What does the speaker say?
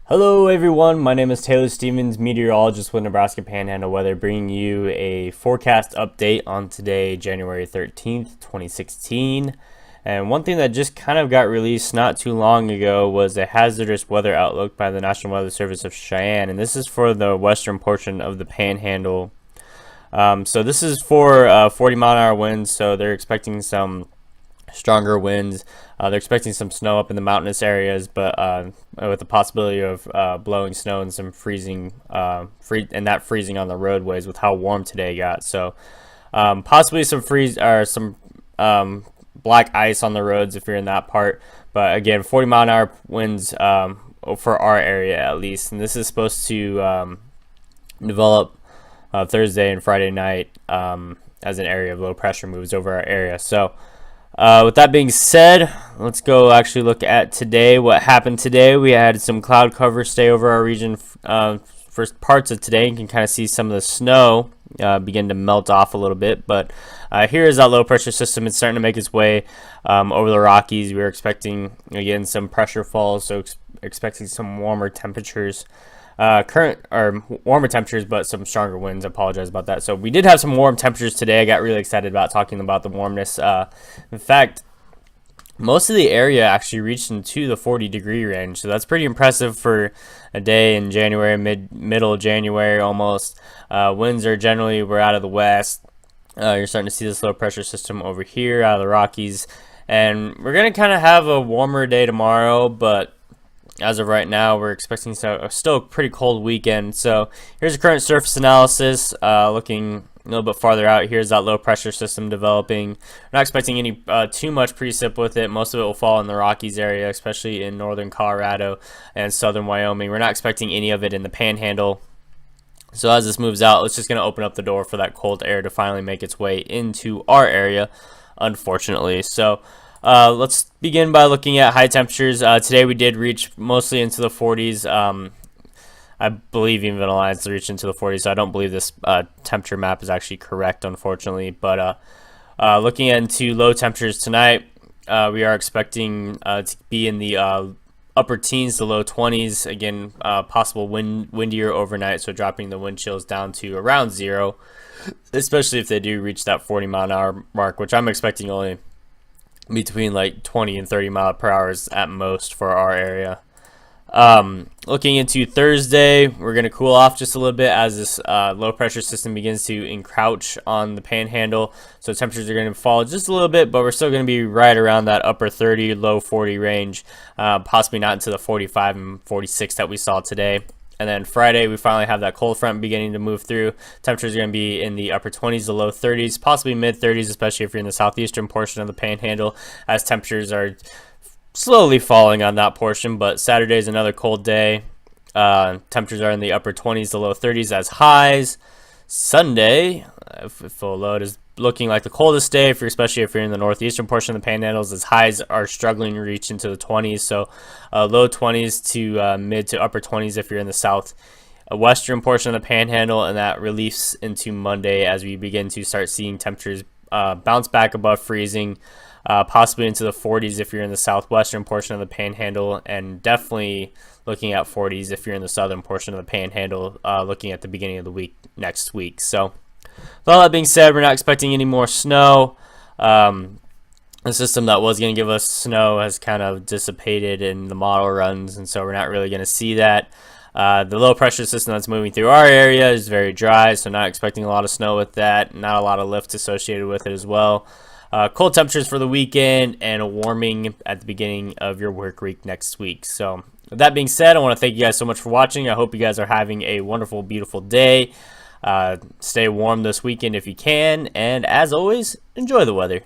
Hello everyone, my name is Taylor Stevens, meteorologist with Nebraska Panhandle Weather, bringing you a forecast update on today, January 13th, 2016. And one thing that just kind of got released not too long ago was a hazardous weather outlook by the National Weather Service of Cheyenne, and this is for the western portion of the Panhandle. So this is for 40-mile-an-hour winds, so they're expecting some stronger winds. They're expecting some snow up in the mountainous areas, but with the possibility of blowing snow and some freezing, freezing on the roadways with how warm today got. So possibly some freeze or some black ice on the roads if you're in that part. But again, 40-mile-an-hour winds for our area at least, and this is supposed to develop Thursday and Friday night as an area of low pressure moves over our area. So with that being said, let's go actually look at today. What happened today? We had some cloud cover stay over our region for parts of today. You can kind of see some of the snow begin to melt off a little bit. But here is that low pressure system. It's starting to make its way over the Rockies. We are expecting, again, some pressure falls, so expecting some warmer temperatures. Warmer temperatures, but some stronger winds. I apologize about that. So we did have some warm temperatures today. I got really excited about talking about the warmness. In fact, most of the area actually reached into the 40-degree range, so that's pretty impressive for a day in January, middle of January almost. Winds are generally, we're out of the west. You're starting to see this low pressure system over here out of the Rockies, and we're gonna kind of have a warmer day tomorrow, but as of right now, we're expecting still a pretty cold weekend. So here's a current surface analysis looking a little bit farther out. Here's that low pressure system developing. We're not expecting any too much precip with it. Most of it will fall in the Rockies area, especially in northern Colorado and southern Wyoming. We're not expecting any of it in the Panhandle. So as this moves out, it's just going to open up the door for that cold air to finally make its way into our area, unfortunately. So let's begin by looking at high temperatures. Today we did reach mostly into the 40s. I believe even the lines reached into the 40s, so I don't believe this temperature map is actually correct, unfortunately. But looking into low temperatures tonight, we are expecting to be in the upper teens to low 20s. Again, possible windier overnight, so dropping the wind chills down to around 0, especially if they do reach that 40-mile-an-hour mark, which I'm expecting only between like 20 and 30 mile per hour at most for our area. Looking into Thursday, we're going to cool off just a little bit as this low pressure system begins to encroach on the Panhandle. So temperatures are going to fall just a little bit, but we're still going to be right around that upper 30, low 40 range, possibly not into the 45 and 46 that we saw today. And then Friday, we finally have that cold front beginning to move through. Temperatures are going to be in the upper 20s to low 30s, possibly mid 30s, especially if you're in the southeastern portion of the Panhandle, as temperatures are slowly falling on that portion. But Saturday is another cold day. Temperatures are in the upper 20s to low 30s as highs. Sunday, full load, is looking like the coldest day, especially if you're in the northeastern portion of the Panhandles, as highs are struggling to reach into the 20s. So low 20s to mid to upper 20s if you're in the southwestern portion of the Panhandle, and that reliefs into Monday as we begin to start seeing temperatures bounce back above freezing, possibly into the 40s if you're in the southwestern portion of the Panhandle, and definitely looking at 40s if you're in the southern portion of the Panhandle, looking at the beginning of the week next week. So with all that being said, we're not expecting any more snow. The system that was going to give us snow has kind of dissipated in the model runs, and so we're not really going to see that. The low pressure system that's moving through our area is very dry, so not expecting a lot of snow with that. Not a lot of lift associated with it as well. Cold temperatures for the weekend and a warming at the beginning of your work week next week. So with that being said, I want to thank you guys so much for watching. I hope you guys are having a wonderful, beautiful day. Stay warm this weekend if you can, and as always, enjoy the weather.